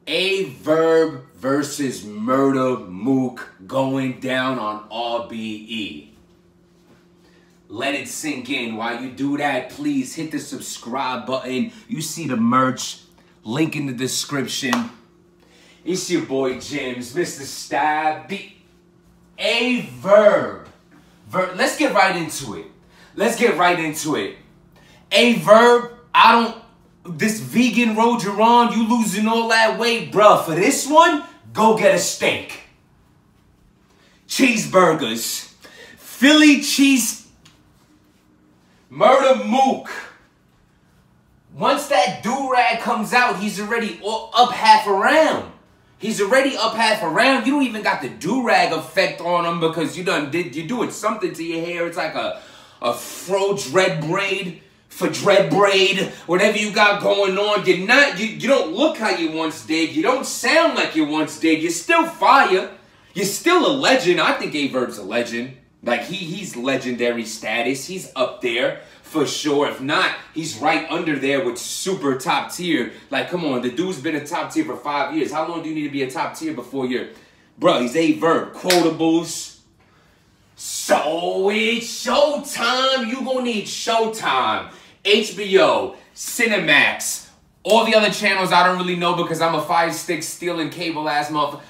VERB versus Murda MOOK going down on RBE. Let it sink in. While you do that, please hit the subscribe button. You see the merch, link in the description. It's your boy James, Mr. Stab. VERB. Let's get right into it. VERB, this vegan road you're on, you losing all that weight, bruh. For this one, go get a steak. Cheeseburgers. Philly cheese. Murda MOOK. Once that do-rag comes out, he's already up half around. You don't even got the do-rag effect on him because you're doing something to your hair. It's like a fro dread braid. For dread braid, whatever you got going on, you don't look how you once did. You don't sound like you once did. You're still fire. You're still a legend. I think VERB's a legend. Like he's legendary status. He's up there for sure. If not, he's right under there with super top tier. Like, come on, the dude's been a top tier for 5 years. How long do you need to be a top tier before you're, bro? He's VERB. Quotables. So it's showtime. You gonna need Showtime. HBO, Cinemax, all the other channels I don't really know because I'm a 5-stick stealing cable ass motherfucker.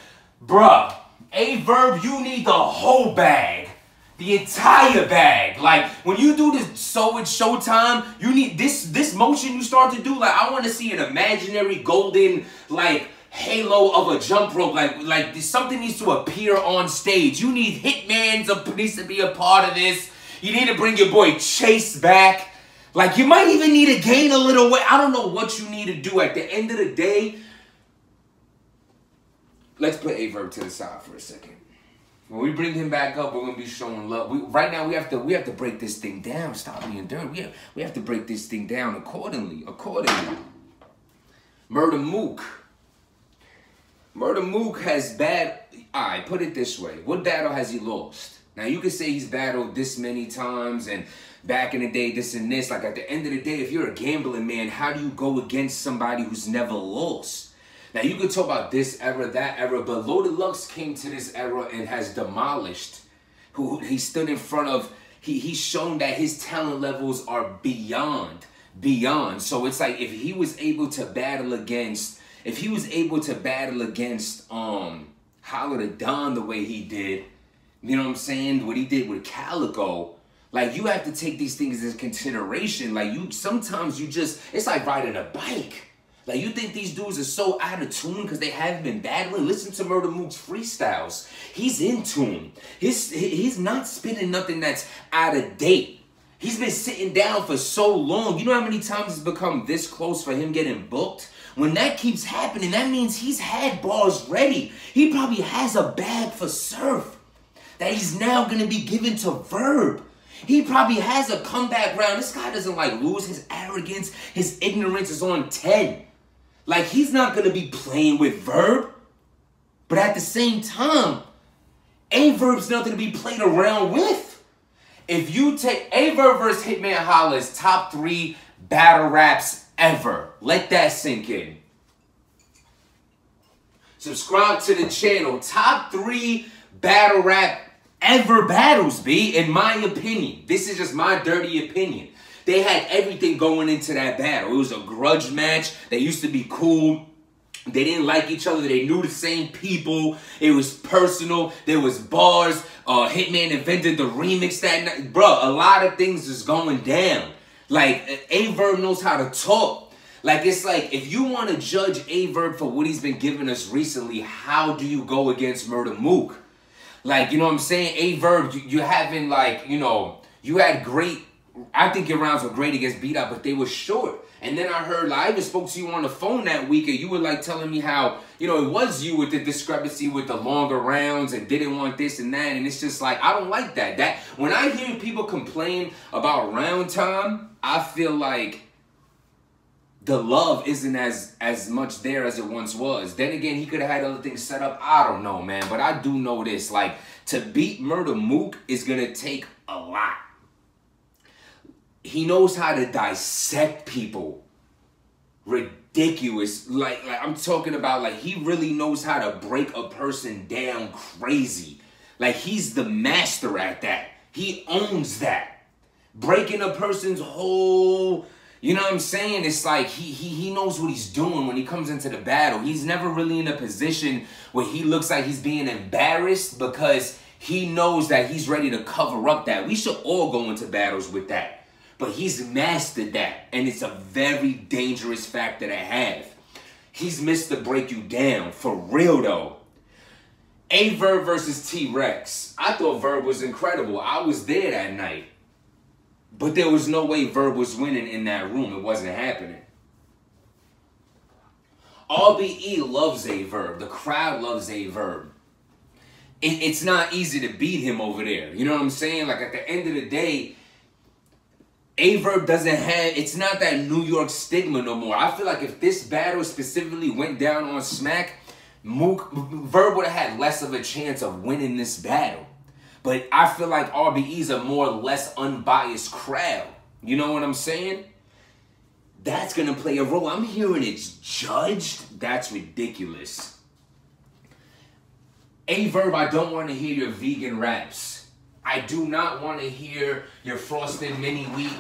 Bruh, VERB, you need the whole bag. The entire bag. Like, when you do this So It's Showtime, you need this motion you start to do. Like, I want to see an imaginary golden, like, halo of a jump rope. Like something needs to appear on stage. You need Hitman needs to be a part of this. You need to bring your boy Chase back. Like, you might even need to gain a little weight. I don't know what you need to do. At the end of the day, let's put VERB to the side for a second. When we bring him back up, we're going to be showing love. Right now, we have to break this thing down. Stop being dirty. We have to break this thing down accordingly. Murda MOOK. Murda MOOK has all right, put it this way. What battle has he lost? Now, you can say he's battled this many times and back in the day, this and this. Like, at the end of the day, if you're a gambling man, how do you go against somebody who's never lost? Now, you could talk about this era, that era, but Loaded Lux came to this era and has demolished. He stood in front of, he's shown that his talent levels are beyond. So it's like, if he was able to battle against, Hollow the Don the way he did, you know what I'm saying? What he did with Calico. Like, you have to take these things into consideration. Like, sometimes it's like riding a bike. Like, you think these dudes are so out of tune because they haven't been battling? Listen to Murda MOOK's freestyles. He's in tune. He's not spitting nothing that's out of date. He's been sitting down for so long. You know how many times it's become this close for him getting booked? When that keeps happening, that means he's had bars ready. He probably has a bag for Surf that he's now going to be given to VERB. He probably has a comeback round. This guy doesn't, like, lose his arrogance. His ignorance is on 10. Like, he's not going to be playing with VERB. But at the same time, VERB's nothing to be played around with. If you take VERB versus Hitman Holla's top 3 battle raps ever, let that sink in. Subscribe to the channel. Top 3 battle rap ever battles, B, in my opinion. This is just my dirty opinion. They had everything going into that battle. It was a grudge match. They used to be cool. They didn't like each other. They knew the same people. It was personal. There was bars. Hitman invented the remix that night. Bro, a lot of things is going down. Like, VERB knows how to talk. Like, it's like, if you want to judge VERB for what he's been giving us recently, how do you go against Murda MOOK? Like, you know what I'm saying? VERB, you haven't, like, you know, you had great, I think your rounds were great against Beat Up, but they were short. And then I heard, like, I even spoke to you on the phone that week, and you were, like, telling me how, you know, it was you with the discrepancy with the longer rounds and didn't want this and that. And it's just like, I don't like that. When I hear people complain about round time, I feel like the love isn't as much there as it once was. Then again, he could have had other things set up. I don't know, man. But I do know this. Like, to beat Murda MOOK is going to take a lot. He knows how to dissect people ridiculous. Like I'm talking about, like, he really knows how to break a person down crazy. Like, he's the master at that. He owns that. Breaking a person's whole, you know what I'm saying? It's like he knows what he's doing when he comes into the battle. He's never really in a position where he looks like he's being embarrassed, because he knows that he's ready to cover up that. We should all go into battles with that. But he's mastered that, and it's a very dangerous factor to have. He's missed to break you down, for real though. VERB versus T-Rex. I thought VERB was incredible. I was there that night. But there was no way VERB was winning in that room. It wasn't happening. RBE loves VERB. The crowd loves VERB. It's not easy to beat him over there. You know what I'm saying? Like, at the end of the day, VERB doesn't have, it's not that New York stigma no more. I feel like if this battle specifically went down on Smack, VERB would have had less of a chance of winning this battle. But I feel like RBE's a more or less unbiased crowd. You know what I'm saying? That's going to play a role. I'm hearing it's judged. That's ridiculous. VERB, I don't want to hear your vegan raps. I do not want to hear your frosted mini wheat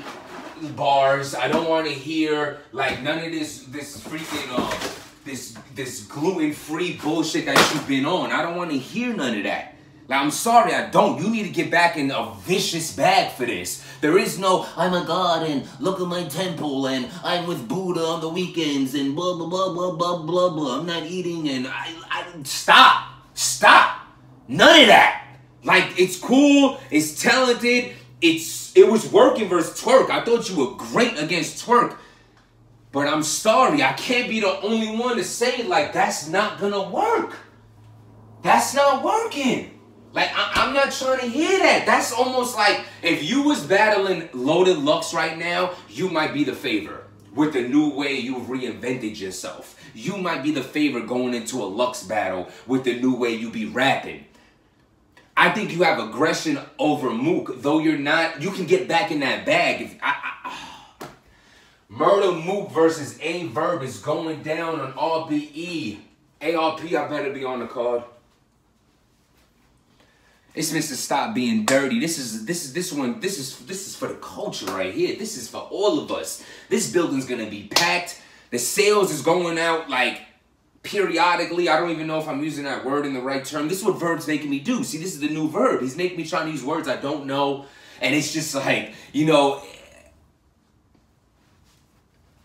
bars. I don't want to hear, like, none of this freaking this gluten-free bullshit that you've been on. I don't want to hear none of that. Like, I'm sorry, I don't. You need to get back in a vicious bag for this. There is no, I'm a god and look at my temple and I'm with Buddha on the weekends and blah, blah, blah, blah, blah, blah, blah. I'm not eating and stop. Stop. None of that. Like, it's cool. It's talented. It was working versus Twerk. I thought you were great against Twerk. But I'm sorry, I can't be the only one to say, like, that's not gonna work. That's not working. Like, I'm not trying to hear that. That's almost like if you was battling Loaded Lux right now, you might be the favorite. With the new way you've reinvented yourself. You might be the favorite going into a Lux battle with the new way you be rapping. I think you have aggression over Mook, though you're not. You can get back in that bag. If Murda MOOK versus VERB is going down on RBE. ARP, I better be on the card. It's Mr. Stop Being Dirty. This is for the culture right here. This is for all of us. This building's gonna be packed. The sales is going out like periodically. I don't even know if I'm using that word in the right term. This is what VERB's making me do. See, this is the new VERB. He's making me trying to use words I don't know. And it's just like, you know,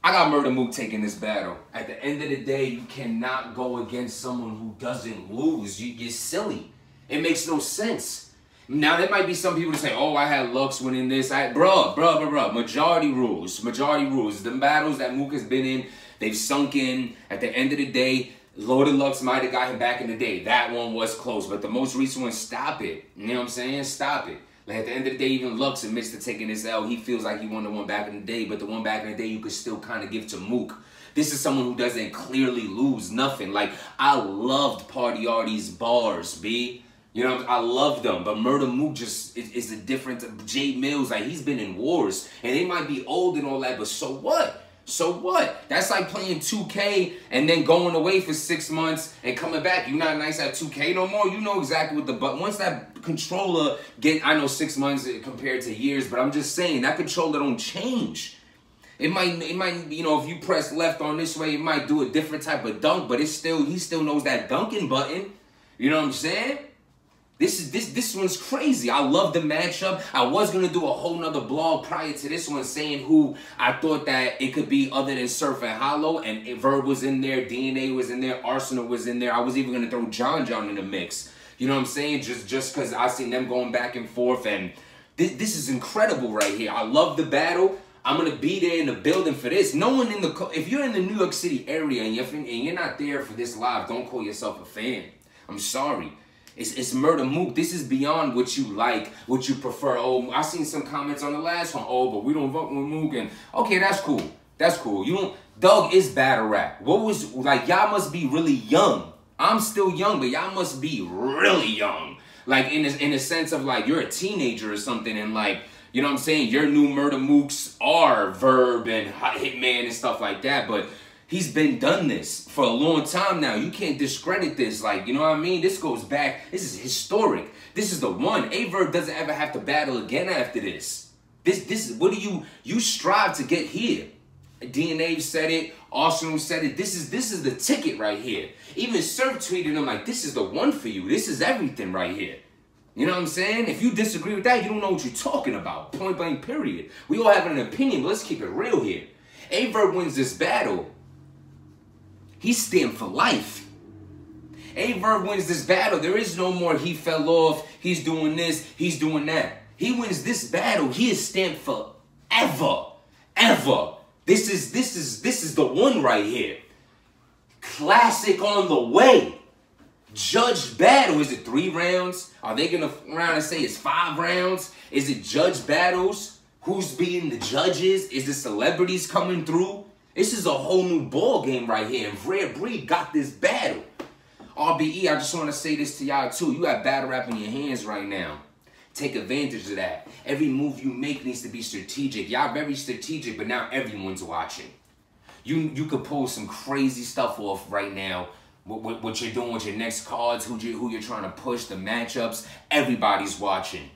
I got Murda MOOK taking this battle. At the end of the day, you cannot go against someone who doesn't lose. You're silly. It makes no sense. Now, there might be some people that say, oh, I had Lux winning this. Bruh. Majority rules. Majority rules. The battles that Mook has been in, they've sunk in. At the end of the day, Loaded Lux might have got him back in the day. That one was close. But the most recent one, stop it. You know what I'm saying? Stop it. Like, at the end of the day, even Lux admits to taking this L. He feels like he won the one back in the day, but the one back in the day you could still kind of give to Mook. This is someone who doesn't clearly lose nothing. Like, I loved Party Artie's bars, B. You know, I love them, but Murda MOOK just is a different. Jay Mills, like, he's been in wars, and they might be old and all that, but so what? So what? That's like playing 2K and then going away for 6 months and coming back. You're not nice at 2K no more. You know exactly what the button. Once that controller I know 6 months compared to years, but I'm just saying that controller don't change. It might, you know, if you press left on this way, it might do a different type of dunk, but it's still, he still knows that dunking button. You know what I'm saying? This one's crazy. I love the matchup. I was going to do a whole nother blog prior to this one saying who I thought that it could be other than Surf and Hollow, and VERB was in there, DNA was in there, Arsenal was in there. I was even going to throw John in the mix. You know what I'm saying? Just because I seen them going back and forth, and this is incredible right here. I love the battle. I'm going to be there in the building for this. No one in the... If you're in the New York City area and you're not there for this live, don't call yourself a fan. I'm sorry. It's Murda MOOK. This is beyond what you like, what you prefer. Oh, I seen some comments on the last one. Oh, but we don't vote with Mook. And okay, that's cool. That's cool. You don't. Doug is battle rap. What was like? Y'all must be really young. I'm still young, but y'all must be really young. Like in the sense of like you're a teenager or something, and like you know what I'm saying. Your new Murda MOOKs are VERB and Hitman and stuff like that, but. He's been done this for a long time now. You can't discredit this. Like, you know what I mean? This goes back. This is historic. This is the one. Verb doesn't ever have to battle again after this. This what do you strive to get here? DNA said it. Arsenal said it. This is the ticket right here. Even Surf tweeted him like, this is the one for you. This is everything right here. You know what I'm saying? If you disagree with that, you don't know what you're talking about. Point blank, period. We all have an opinion, but let's keep it real here. Verb wins this battle. He's stamped for life. Verb wins this battle. There is no more he fell off, he's doing this, he's doing that. He wins this battle. He is stamped forever. Ever. This is the one right here. Classic on the way. Judge battle. Is it 3 rounds? Are they gonna round and say it's 5 rounds? Is it judge battles? Who's being the judges? Is the celebrities coming through? This is a whole new ball game right here. And RBE got this battle. RBE, I just want to say this to y'all too. You got battle rap in your hands right now. Take advantage of that. Every move you make needs to be strategic. Y'all very strategic, but now everyone's watching. You could pull some crazy stuff off right now. What you're doing with your next cards, who you're trying to push, the matchups. Everybody's watching.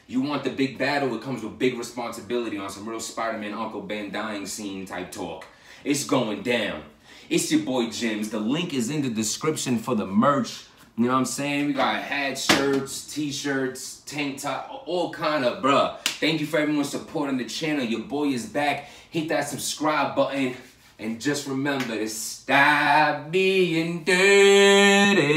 You want the big battle, it comes with big responsibility on some real Spider-Man Uncle Ben dying scene type talk. It's going down. It's your boy Jims. The link is in the description for the merch. You know what I'm saying? We got hats, shirts, t-shirts, tank top, all kind of, bruh. Thank you for everyone supporting the channel. Your boy is back. Hit that subscribe button. And just remember to stop being dirty.